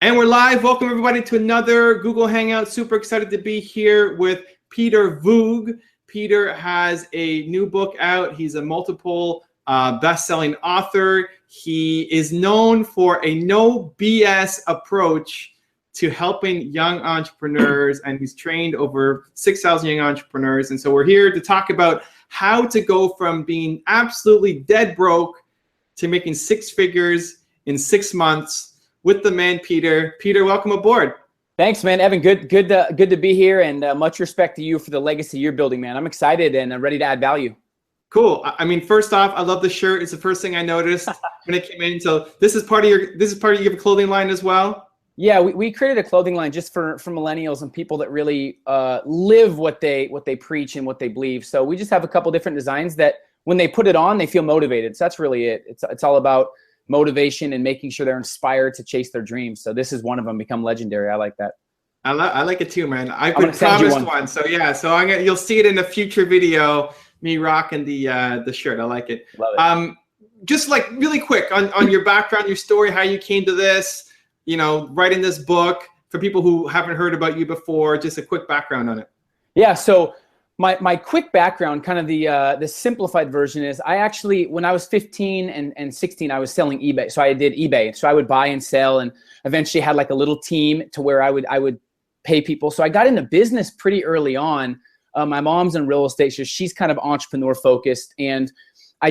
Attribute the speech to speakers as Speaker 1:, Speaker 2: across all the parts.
Speaker 1: And we're live. Welcome everybody to another Google Hangout. Super excited to be here with Peter Voogd. Peter has a new book out. He's a multiple best-selling author. He is known for a no BS approach to helping young entrepreneurs, and he's trained over 6,000 young entrepreneurs. And so we're here to talk about how to go from being absolutely dead broke to making six figures in 6 months with the man, Peter. Peter, welcome aboard.
Speaker 2: Thanks, man. Evan, good to be here, and much respect to you for the legacy you're building, man. I'm excited and ready to add value.
Speaker 1: Cool. I mean, first off, I love the shirt. It's the first thing I noticed when it came in. So this is part of your clothing line as well?
Speaker 2: Yeah, we created a clothing line just for millennials and people that really live what they preach and what they believe. So we just have a couple different designs that when they put it on, they feel motivated. So that's really it. It's all about motivation and making sure they're inspired to chase their dreams. So this is one of them, become legendary. I like that.
Speaker 1: I like it too, man. I've been promised one. So yeah, so you'll see it in a future video, me rocking the shirt. I like it.
Speaker 2: Love it.
Speaker 1: Just like really quick on your background, your story, how you came to this, writing this book for people who haven't heard about you before, just a quick background on it.
Speaker 2: Yeah. So my quick background, kind of the simplified version is I actually, when I was 15 and 16, I was selling eBay. So I did eBay. So I would buy and sell, and eventually had like a little team to where I would pay people. So I got into business pretty early on. My mom's in real estate, so she's kind of entrepreneur focused. And I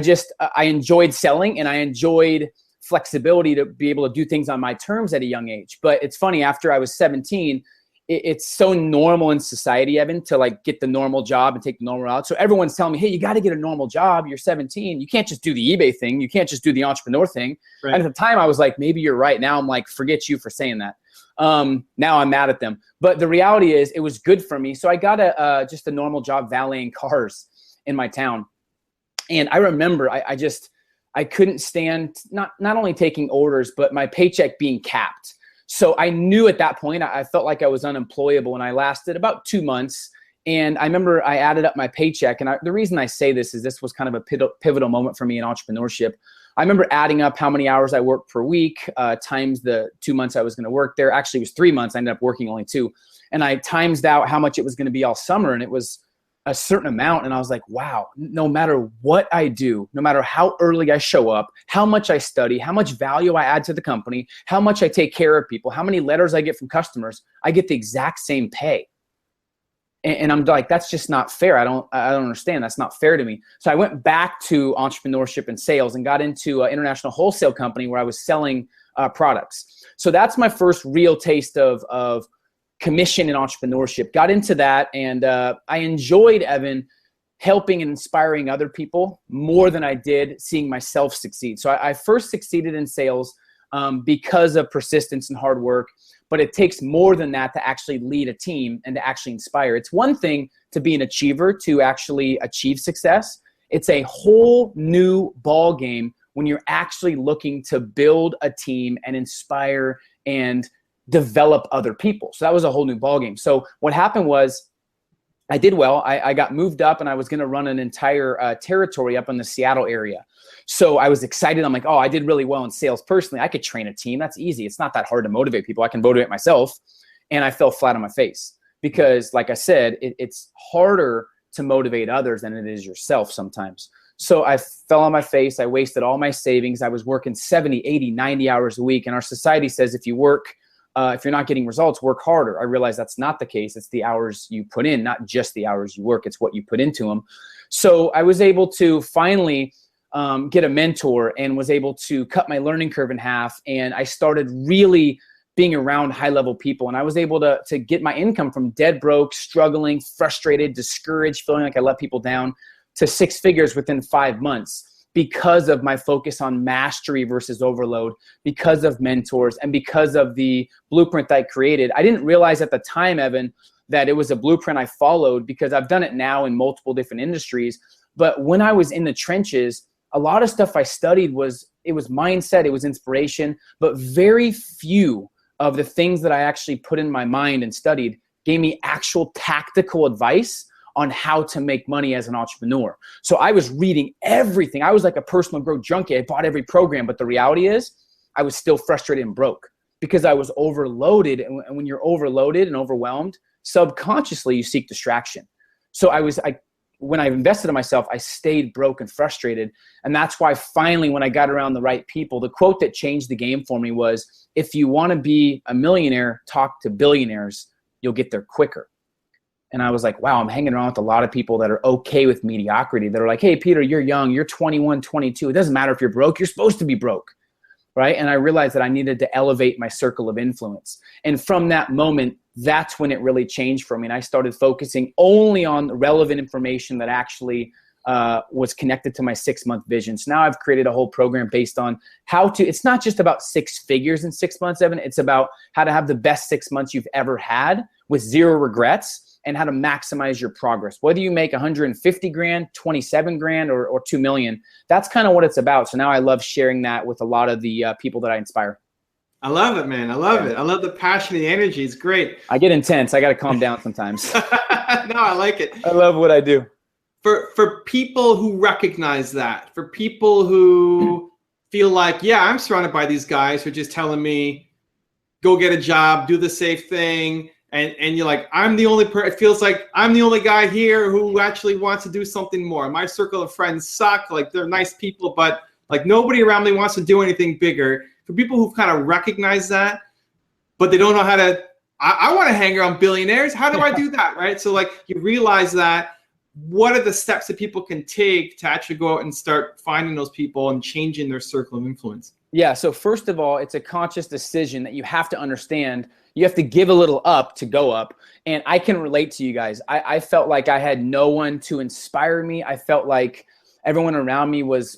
Speaker 2: enjoyed selling, and I enjoyed flexibility to be able to do things on my terms at a young age. But it's funny, after I was 17, it's so normal in society, Evan, to like get the normal job and take the normal route. So everyone's telling me, hey, you got to get a normal job. You're 17. You can't just do the eBay thing. You can't just do the entrepreneur thing. Right. And at the time I was like, maybe you're right. Now I'm like, forget you for saying that. Now I'm mad at them. But the reality is it was good for me. So I got just a normal job valeting cars in my town. And I remember I couldn't stand not only taking orders, but my paycheck being capped. So I knew at that point, I felt like I was unemployable, and I lasted about 2 months. And I remember I added up my paycheck. And the reason I say this is this was kind of a pivotal moment for me in entrepreneurship. I remember adding up how many hours I worked per week times the 2 months I was going to work there. Actually, it was 3 months. I ended up working only 2. And I times out how much it was going to be all summer. And it was a certain amount. And I was like, wow, no matter what I do, no matter how early I show up, how much I study, how much value I add to the company, how much I take care of people, how many letters I get from customers, I get the exact same pay. And I'm like, that's just not fair. I don't understand. That's not fair to me. So I went back to entrepreneurship and sales and got into an international wholesale company where I was selling products. So that's my first real taste of commission in entrepreneurship. Got into that, and I enjoyed, Evan, helping and inspiring other people more than I did seeing myself succeed. So I first succeeded in sales because of persistence and hard work, but it takes more than that to actually lead a team and to actually inspire. It's one thing to be an achiever, to actually achieve success. It's a whole new ball game when you're actually looking to build a team and inspire and develop other people. So that was a whole new ballgame. So what happened was I did well. I got moved up, and I was going to run an entire territory up in the Seattle area. So I was excited. I'm like, oh, I did really well in sales personally. I could train a team. That's easy. It's not that hard to motivate people. I can motivate myself. And I fell flat on my face because, like I said, it's harder to motivate others than it is yourself sometimes. So I fell on my face. I wasted all my savings. I was working 70, 80, 90 hours a week. And our society says if you're not getting results, work harder. I realized that's not the case. It's the hours you put in, not just the hours you work. It's what you put into them. So I was able to finally get a mentor and was able to cut my learning curve in half. And I started really being around high-level people. And I was able to get my income from dead broke, struggling, frustrated, discouraged, feeling like I let people down, to 6 figures within 5 months. Because of my focus on mastery versus overload, because of mentors, and because of the blueprint that I created. I didn't realize at the time, Evan, that it was a blueprint I followed, because I've done it now in multiple different industries. But when I was in the trenches, a lot of stuff I studied was mindset, it was inspiration, but very few of the things that I actually put in my mind and studied gave me actual tactical advice on how to make money as an entrepreneur. So I was reading everything. I was like a personal growth junkie. I bought every program, but the reality is I was still frustrated and broke. because I was overloaded. And when you're overloaded and overwhelmed, subconsciously you seek distraction. So when I invested in myself, I stayed broke and frustrated. And that's why finally, when I got around the right people, the quote that changed the game for me was, if you want to be a millionaire, talk to billionaires, you'll get there quicker. And I was like, wow, I'm hanging around with a lot of people that are okay with mediocrity. That are like, hey, Peter, you're young, you're 21, 22. It doesn't matter if you're broke, you're supposed to be broke, right? And I realized that I needed to elevate my circle of influence. And from that moment, that's when it really changed for me. And I started focusing only on the relevant information that actually was connected to my 6-month vision. So now I've created a whole program based on it's not just about 6 figures in 6 months, Evan. It's about how to have the best 6 months you've ever had with 0 regrets, and how to maximize your progress. Whether you make 150 grand, 27 grand, or 2 million, that's kind of what it's about. So now I love sharing that with a lot of the people that I inspire.
Speaker 1: I love it, man. I love it. I love the passion and the energy. It's great.
Speaker 2: I get intense. I got to calm down sometimes.
Speaker 1: No, I like it.
Speaker 2: I love what I do.
Speaker 1: For people who recognize that, for people who feel like, yeah, I'm surrounded by these guys who are just telling me, go get a job, do the safe thing. And you're like, it feels like I'm the only guy here who actually wants to do something more. My circle of friends suck. Like, they're nice people, but like nobody around me wants to do anything bigger. For people who kind of recognize that, but they don't know how to, I want to hang around billionaires. How do I do that, right? So like you realize that, what are the steps that people can take to actually go out and start finding those people and changing their circle of influence?
Speaker 2: Yeah, so first of all, it's a conscious decision that you have to understand. You have to give a little up to go up. And I can relate to you guys. I felt like I had no one to inspire me. I felt like everyone around me was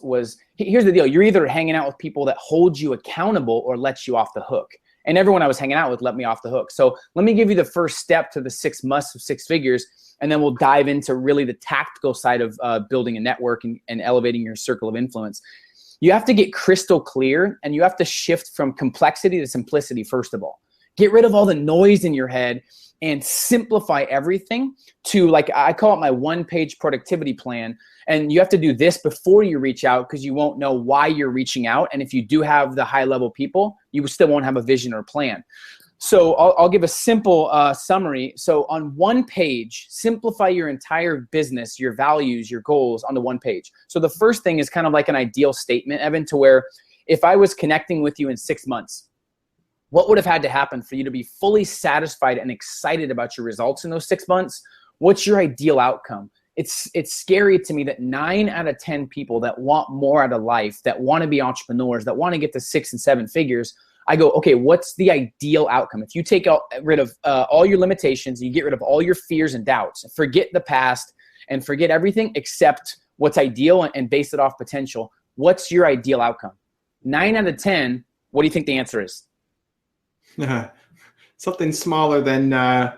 Speaker 2: here's the deal. You're either hanging out with people that hold you accountable or let you off the hook. And everyone I was hanging out with let me off the hook. So let me give you the first step to the 6 musts of 6 figures, and then we'll dive into really the tactical side of building a network and elevating your circle of influence. You have to get crystal clear, and you have to shift from complexity to simplicity, first of all. Get rid of all the noise in your head and simplify everything to, like, I call it my 1-page productivity plan. And you have to do this before you reach out, because you won't know why you're reaching out. And if you do have the high level people, you still won't have a vision or plan. So I'll give a simple summary. So on 1 page, simplify your entire business, your values, your goals on the 1 page. So the first thing is kind of like an ideal statement, Evan, to where if I was connecting with you in 6 months, what would have had to happen for you to be fully satisfied and excited about your results in those 6 months? What's your ideal outcome? It's scary to me that 9 out of 10 people that want more out of life, that want to be entrepreneurs, that want to get to 6 and 7 figures, I go, okay, what's the ideal outcome? If you take rid of all your limitations, you get rid of all your fears and doubts, forget the past and forget everything except what's ideal and base it off potential. What's your ideal outcome? 9 out of 10, what do you think the answer is?
Speaker 1: Something smaller than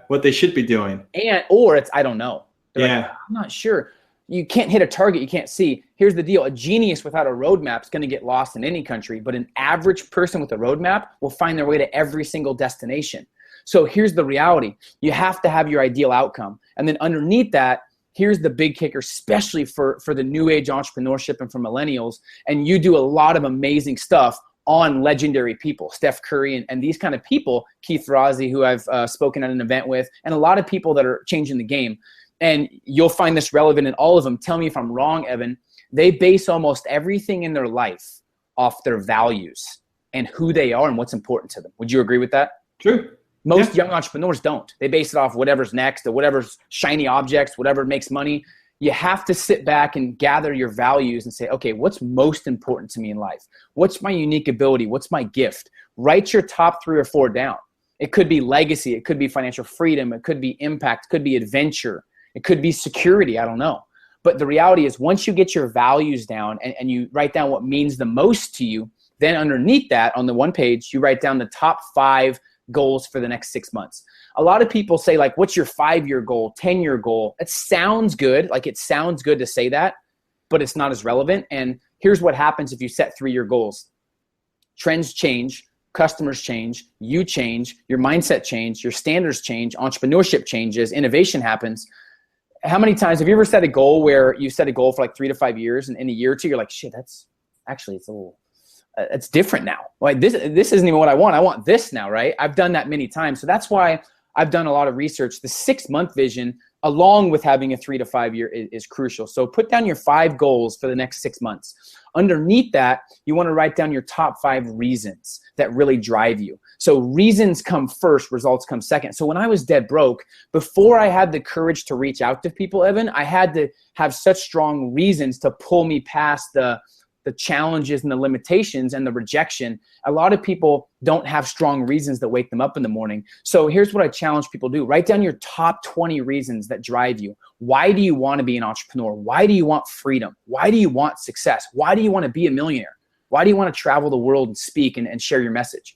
Speaker 1: what they should be doing.
Speaker 2: Or it's, I don't know. They're
Speaker 1: yeah.
Speaker 2: Like, I'm not sure. You can't hit a target you can't see. Here's the deal. A genius without a roadmap is going to get lost in any country, but an average person with a roadmap will find their way to every single destination. So here's the reality. You have to have your ideal outcome. And then underneath that, here's the big kicker, especially for the new age entrepreneurship and for millennials. And you do a lot of amazing stuff on legendary people, Steph Curry and these kind of people, Keith Razi, who I've spoken at an event with, and a lot of people that are changing the game. And you'll find this relevant in all of them. Tell me if I'm wrong, Evan. They base almost everything in their life off their values and who they are and what's important to them. Would you agree with that?
Speaker 1: True.
Speaker 2: Most young entrepreneurs don't. They base it off whatever's next or whatever's shiny objects, whatever makes money. You have to sit back and gather your values and say, okay, what's most important to me in life? What's my unique ability? What's my gift? Write your top 3 or 4 down. It could be legacy. It could be financial freedom. It could be impact. It could be adventure. It could be security. I don't know. But the reality is, once you get your values down and you write down what means the most to you, then underneath that on the 1 page, you write down the top 5 goals for the next 6 months. A lot of people say, like, what's your 5-year goal, 10-year goal? It sounds good. Like, it sounds good to say that, but it's not as relevant. And here's what happens if you set 3-year goals. Trends change, customers change, you change, your mindset change, your standards change, entrepreneurship changes, innovation happens. How many times have you ever set a goal where you set a goal for like 3 to 5 years, and in a year or two, you're like, shit, that's actually, it's a little it's different now. Like this isn't even what I want. I want this now, right? I've done that many times. So that's why I've done a lot of research. The 6-month vision, along with having a 3 to 5 year, is crucial. So put down your 5 goals for the next 6 months. Underneath that, you want to write down your top 5 reasons that really drive you. So reasons come first, results come second. So when I was dead broke, before I had the courage to reach out to people, Evan, I had to have such strong reasons to pull me past the challenges and the limitations and the rejection. A lot of people don't have strong reasons that wake them up in the morning. So here's what I challenge people to do. Write down your top 20 reasons that drive you. Why do you want to be an entrepreneur? Why do you want freedom? Why do you want success? Why do you want to be a millionaire? Why do you want to travel the world and speak and share your message?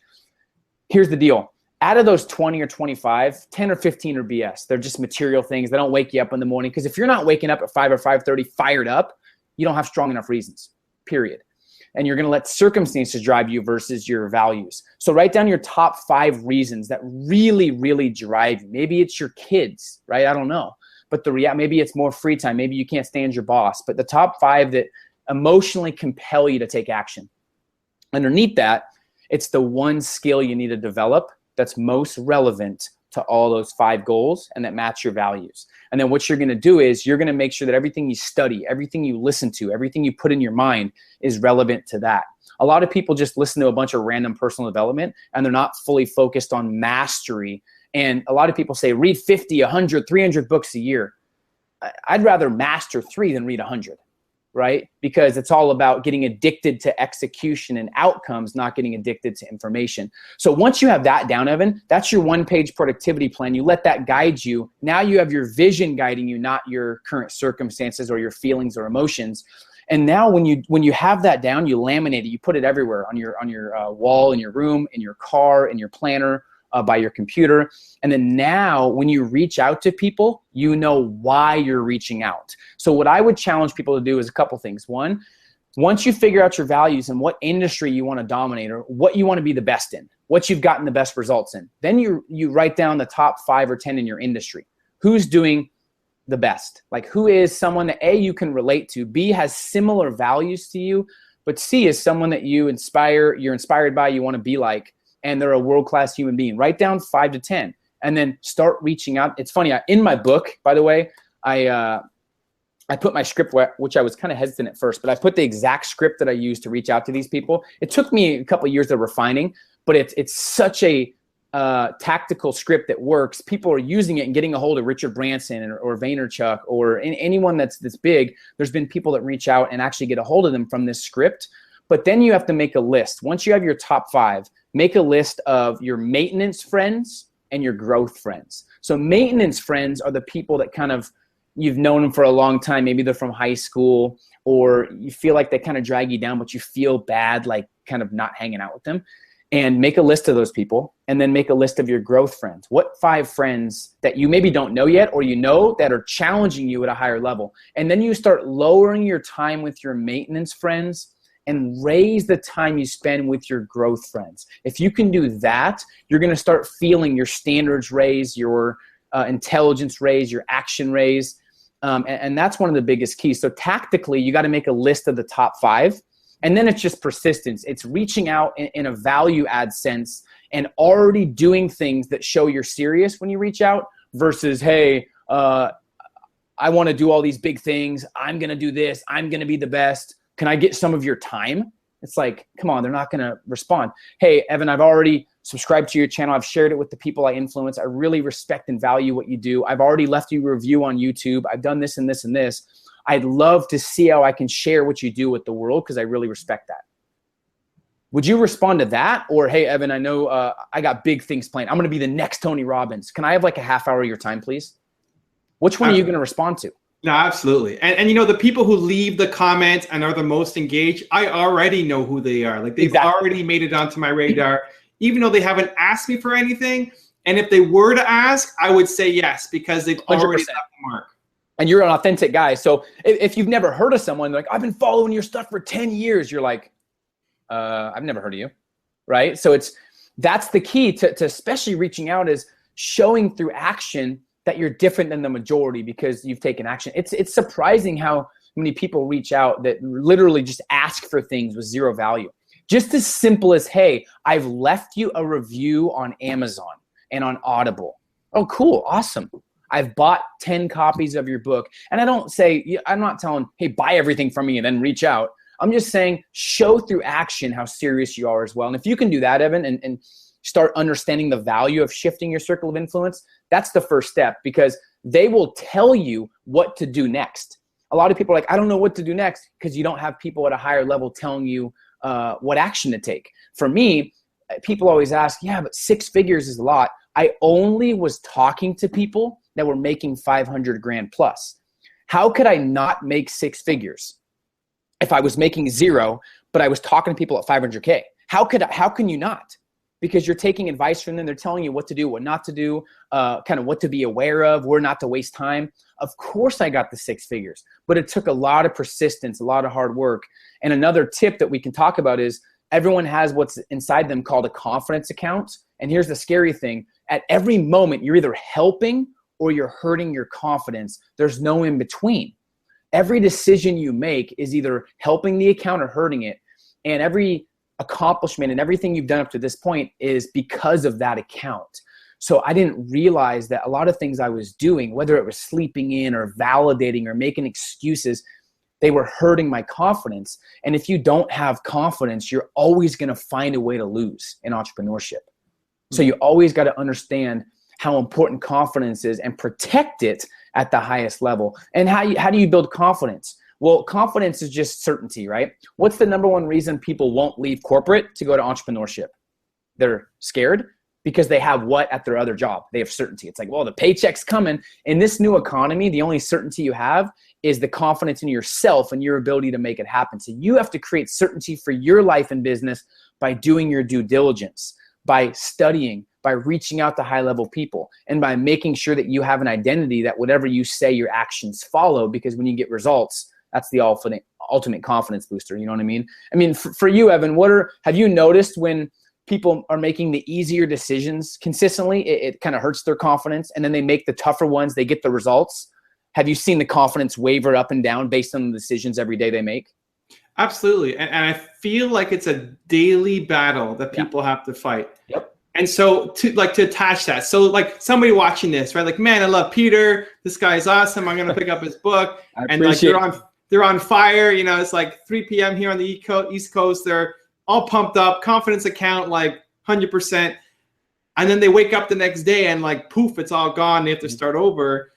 Speaker 2: Here's the deal. Out of those 20 or 25, 10 or 15 are BS. They're just material things. They don't wake you up in the morning. Because if you're not waking up at 5 or 5:30 fired up, you don't have strong enough reasons. Period. And you're going to let circumstances drive you versus your values. So write down your top 5 reasons that really, really drive you. Maybe it's your kids, right? I don't know. But maybe it's more free time. Maybe you can't stand your boss. But the top 5 that emotionally compel you to take action. Underneath that, it's the one skill you need to develop that's most relevant to all those 5 goals and that match your values. And then what you're going to do is you're going to make sure that everything you study, everything you listen to, everything you put in your mind is relevant to that. A lot of people just listen to a bunch of random personal development and they're not fully focused on mastery. And a lot of people say read 50, 100, 300 books a year. I'd rather master 3 than read 100. Right? Because it's all about getting addicted to execution and outcomes, not getting addicted to information. So once you have that down, Evan, that's your 1-page productivity plan. You let that guide you. Now you have your vision guiding you, not your current circumstances or your feelings or emotions. And now when you have that down, you laminate it. You put it everywhere on your wall, in your room, in your car, in your planner, by your computer. And then now when you reach out to people, you know why you're reaching out. So what I would challenge people to do is a couple things. One, once you figure out your values and what industry you want to dominate or what you want to be the best in, what you've gotten the best results in, then you write down the top 5 or 10 in your industry. Who's doing the best? Like who is someone that A, you can relate to, B, has similar values to you, but C, is someone that you're inspired by, you want to be like, and they're a world-class human being. Write down 5 to 10 and then start reaching out. It's funny, in my book, by the way, I put my script, which I was kind of hesitant at first, but I put the exact script that I used to reach out to these people. It took me a couple of years of refining, but it's such a tactical script that works. People are using it and getting a hold of Richard Branson or Vaynerchuk or anyone that's big. There's been people that reach out and actually get a hold of them from this script. But then you have to make a list. Once you have your top 5, make a list of your maintenance friends and your growth friends. So maintenance friends are the people that kind of, you've known them for a long time. Maybe they're from high school or you feel like they kind of drag you down, but you feel bad, like kind of not hanging out with them. And make a list of those people and then make a list of your growth friends. What 5 friends that you maybe don't know yet or you know that are challenging you at a higher level. And then you start lowering your time with your maintenance friends and raise the time you spend with your growth friends. If you can do that, you're going to start feeling your standards raise, your intelligence raise, your action raise. And that's one of the biggest keys. So tactically, you got to make a list of the top 5. And then it's just persistence. It's reaching out in a value add sense and already doing things that show you're serious when you reach out versus, hey, I want to do all these big things. I'm going to do this. I'm going to be the best. Can I get some of your time? It's like, come on, they're not going to respond. Hey, Evan, I've already subscribed to your channel. I've shared it with the people I influence. I really respect and value what you do. I've already left you a review on YouTube. I've done this and this and this. I'd love to see how I can share what you do with the world because I really respect that. Would you respond to that? Or, hey, Evan, I know I got big things planned. I'm going to be the next Tony Robbins. Can I have like a half hour of your time, please? Which one are you going to respond to?
Speaker 1: No, absolutely. And you know, the people who leave the comments and are the most engaged, I already know who they are. Like they've already made it onto my radar, even though they haven't asked me for anything. And if they were to ask, I would say yes, because they've 100%. Already left the mark.
Speaker 2: And you're an authentic guy. So if you've never heard of someone, like, I've been following your stuff for 10 years, you're like, I've never heard of you, right? So that's the key to especially reaching out is showing through action that you're different than the majority because you've taken action. It's surprising how many people reach out that literally just ask for things with zero value. Just as simple as, hey, I've left you a review on Amazon and on Audible. Oh, cool. Awesome. I've bought 10 copies of your book. And I'm not telling, hey, buy everything from me and then reach out. I'm just saying, show through action how serious you are as well. And if you can do that, Evan, and start understanding the value of shifting your circle of influence, that's the first step, because they will tell you what to do next. A lot of people are like, I don't know what to do next, because you don't have people at a higher level telling you what action to take. For me, people always ask, yeah, but 6 figures is a lot. I only was talking to people that were making 500 grand plus. How could I not make 6 figures if I was making 0, but I was talking to people at 500K? How can you not? Because you're taking advice from them. They're telling you what to do, what not to do, kind of what to be aware of, where not to waste time. Of course I got the 6 figures, but it took a lot of persistence, a lot of hard work. And another tip that we can talk about is everyone has what's inside them called a confidence account. And here's the scary thing. At every moment, you're either helping or you're hurting your confidence. There's no in between. Every decision you make is either helping the account or hurting it. And every accomplishment and everything you've done up to this point is because of that account. So I didn't realize that a lot of things I was doing, whether it was sleeping in or validating or making excuses, they were hurting my confidence. And if you don't have confidence, you're always going to find a way to lose in entrepreneurship. So you always got to understand how important confidence is and protect it at the highest level. And how do you build confidence? Well, confidence is just certainty, right? What's the number one reason people won't leave corporate to go to entrepreneurship? They're scared because they have what at their other job? They have certainty. It's like, well, the paycheck's coming. In this new economy, the only certainty you have is the confidence in yourself and your ability to make it happen. So you have to create certainty for your life and business by doing your due diligence, by studying, by reaching out to high-level people, and by making sure that you have an identity that whatever you say, your actions follow, because when you get results, that's the ultimate confidence booster. You know what I mean? I mean, for you, Evan, have you noticed when people are making the easier decisions consistently, it kind of hurts their confidence, and then they make the tougher ones, they get the results? Have you seen the confidence waver up and down based on the decisions every day they make?
Speaker 1: Absolutely. And I feel like it's a daily battle that people have to fight.
Speaker 2: Yep.
Speaker 1: And so to attach that, so like somebody watching this, right? Like, man, I love Peter. This guy's awesome. I'm going to pick up his book. And like they're on fire. You know, it's like 3 p.m. here on the East Coast. They're all pumped up, confidence account, like 100%. And then they wake up the next day and like, poof, it's all gone. They have to start over.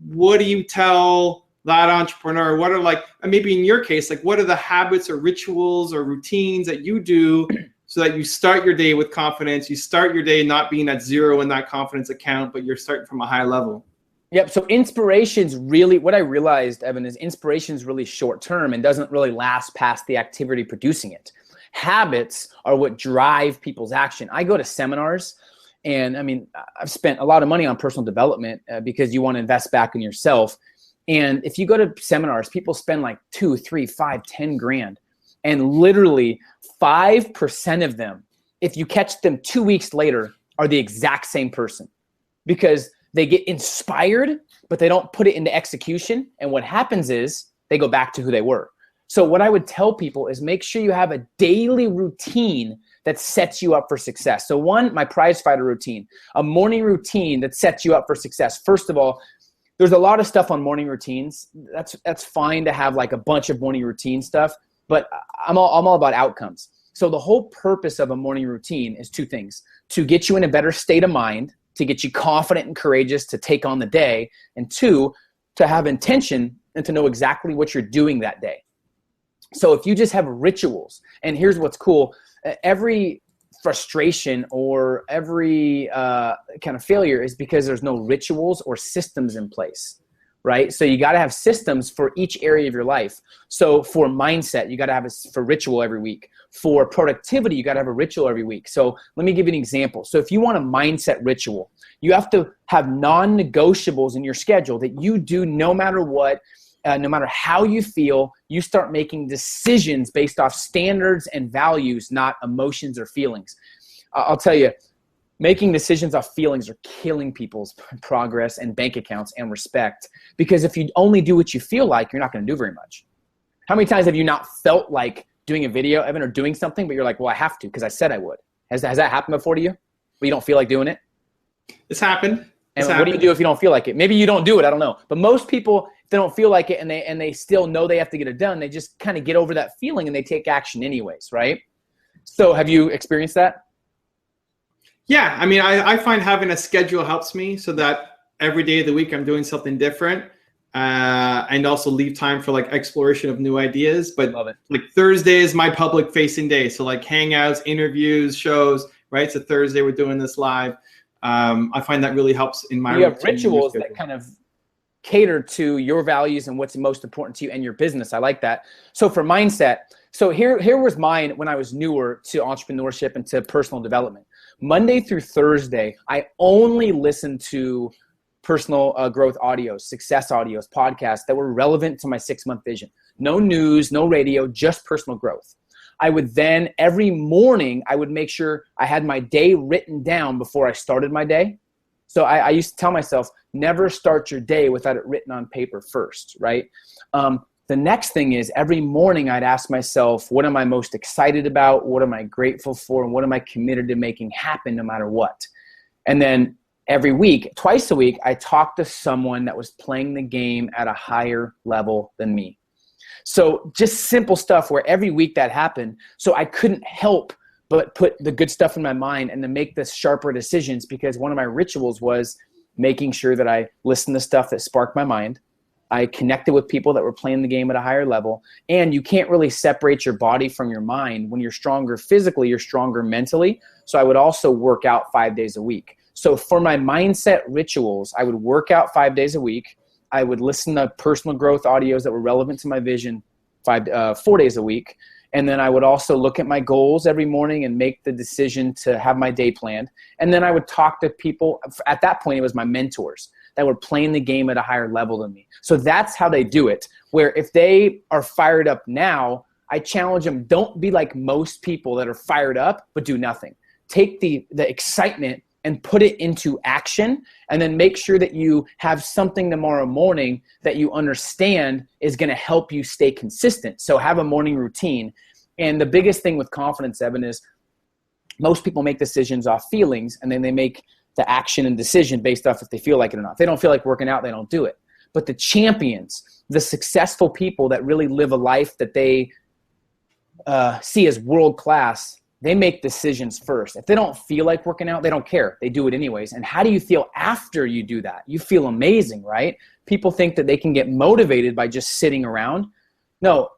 Speaker 1: What do you tell that entrepreneur? What are maybe in your case, like what are the habits or rituals or routines that you do so that you start your day with confidence? You start your day not being at 0 in that confidence account, but you're starting from a high level.
Speaker 2: Yep. So inspiration's really, what I realized, Evan, is inspiration's really short term and doesn't really last past the activity producing it. Habits are what drive people's action. I go to seminars, and I mean, I've spent a lot of money on personal development because you want to invest back in yourself. And if you go to seminars, people spend like 2, 3, 5, 10 grand. And literally 5% of them, if you catch them 2 weeks later, are the exact same person, because they get inspired, but they don't put it into execution. And what happens is they go back to who they were. So what I would tell people is make sure you have a daily routine that sets you up for success. So one, my prize fighter routine, a morning routine that sets you up for success. First of all, there's a lot of stuff on morning routines. That's fine to have like a bunch of morning routine stuff, but I'm all about outcomes. So the whole purpose of a morning routine is 2 things: to get you in a better state of mind, to get you confident and courageous to take on the day, and 2, to have intention and to know exactly what you're doing that day. So if you just have rituals, and here's what's cool, every frustration or every kind of failure is because there's no rituals or systems in place, right? So you got to have systems for each area of your life. So for mindset, you got to have a ritual every week. For productivity, you got to have a ritual every week. So let me give you an example. So if you want a mindset ritual, you have to have non-negotiables in your schedule that you do no matter what. No matter how you feel, you start making decisions based off standards and values, not emotions or feelings. I'll tell you, making decisions off feelings are killing people's progress and bank accounts and respect, because if you only do what you feel like, you're not going to do very much. How many times have you not felt like doing a video, Evan, or doing something, but you're like, well, I have to because I said I would. Has that happened before to you? Where you don't feel like doing it?
Speaker 1: It's happened.
Speaker 2: And what do you do if you don't feel like it? Maybe you don't do it. I don't know. But most people, if they don't feel like it and they still know they have to get it done, they just kind of get over that feeling and they take action anyways, right? So have you experienced that?
Speaker 1: Yeah. I mean, I find having a schedule helps me so that every day of the week I'm doing something different, and also leave time for like exploration of new ideas. But
Speaker 2: Love it.
Speaker 1: like Thursday is my public facing day. So like hangouts, interviews, shows, right? So Thursday we're doing this live. I find that really helps in my.
Speaker 2: You have rituals that kind of cater to your values and what's most important to you and your business. I like that. So for mindset, so here was mine when I was newer to entrepreneurship and to personal development. Monday through Thursday, I only listened to personal growth audios, success audios, podcasts that were relevant to my 6-month vision. No news, no radio, just personal growth. I would then, every morning, I would make sure I had my day written down before I started my day. So I used to tell myself, never start your day without it written on paper first, right? The next thing is every morning I'd ask myself, what am I most excited about? What am I grateful for? And what am I committed to making happen no matter what? And then every week, twice a week, I talked to someone that was playing the game at a higher level than me. So just simple stuff where every week that happened. So I couldn't help but put the good stuff in my mind and to make the sharper decisions, because one of my rituals was making sure that I listened to stuff that sparked my mind. I connected with people that were playing the game at a higher level. And you can't really separate your body from your mind. When you're stronger physically, you're stronger mentally. So I would also work out 5 days a week. So for my mindset rituals, I would work out 5 days a week. I would listen to personal growth audios that were relevant to my vision 4 days a week. And then I would also look at my goals every morning and make the decision to have my day planned. And then I would talk to people. At that point, it was my mentors that were playing the game at a higher level than me. So that's how they do it, where if they are fired up now, I challenge them, don't be like most people that are fired up but do nothing. Take the excitement and put it into action, and then make sure that you have something tomorrow morning that you understand is going to help you stay consistent. So have a morning routine. And the biggest thing with confidence, Evan, is most people make decisions off feelings, and then they make the action and decision based off if they feel like it or not. If they don't feel like working out, they don't do it. But the champions, the successful people that really live a life that they see as world-class, they make decisions first. If they don't feel like working out, they don't care. They do it anyways. And how do you feel after you do that? You feel amazing, right? People think that they can get motivated by just sitting around. No,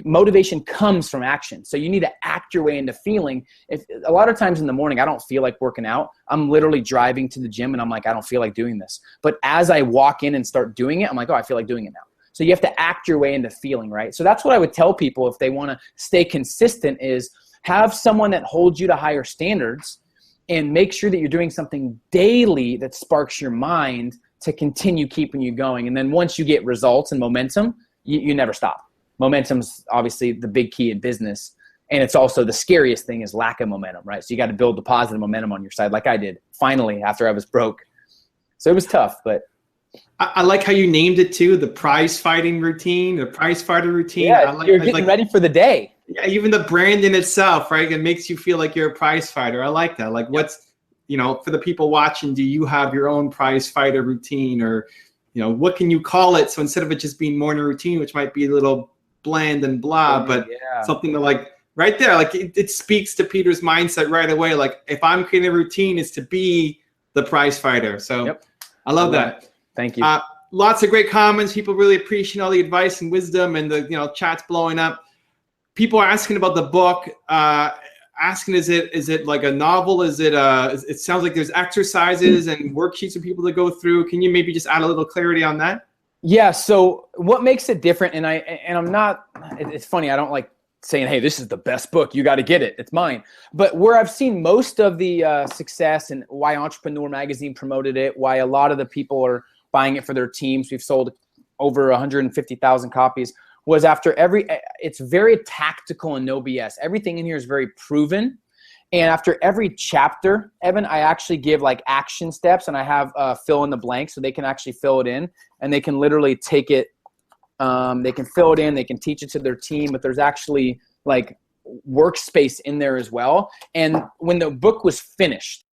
Speaker 2: motivation comes from action. So you need to act your way into feeling. If a lot of times in the morning, I don't feel like working out. I'm literally driving to the gym and I'm like, I don't feel like doing this. But as I walk in and start doing it, I'm like, oh, I feel like doing it now. So you have to act your way into feeling, right? So that's what I would tell people if they want to stay consistent is have someone that holds you to higher standards and make sure that you're doing something daily that sparks your mind to continue keeping you going. And then once you get results and momentum, you never stop. Momentum's obviously the big key in business. And it's also the scariest thing is lack of momentum, right? So you got to build the positive momentum on your side like I did finally after I was broke. So it was tough, but.
Speaker 1: I like how you named it too, the prize fighting routine, the prize fighter routine.
Speaker 2: Yeah, you're getting ready for the day.
Speaker 1: Yeah, even the brand in itself, right? It makes you feel like you're a prize fighter. I like that. Like what's, for the people watching, do you have your own prize fighter routine or, what can you call it? So instead of it just being morning routine, which might be a little bland and blah, but something to like right there, like it speaks to Peter's mindset right away. Like if I'm creating a routine, it's to be the prize fighter. So I love that.
Speaker 2: Thank you.
Speaker 1: Lots of great comments. People really appreciate all the advice and wisdom, and the chat's blowing up. People are asking about the book. Asking, is it like a novel? Is it? It sounds like there's exercises and worksheets for people to go through. Can you maybe just add a little clarity on that?
Speaker 2: Yeah. So what makes it different? And I'm not. It's funny. I don't like saying, hey, this is the best book. You got to get it. It's mine. But where I've seen most of the success and why Entrepreneur Magazine promoted it, why a lot of the people are buying it for their teams. We've sold over 150,000 copies. Was after it's very tactical and no BS. Everything in here is very proven. And after every chapter, Evan, I actually give like action steps and I have fill in the blank so they can actually fill it in and they can literally take it They can fill it in. They can teach it to their team, but there's actually like workspace in there as well. And when the book was finished,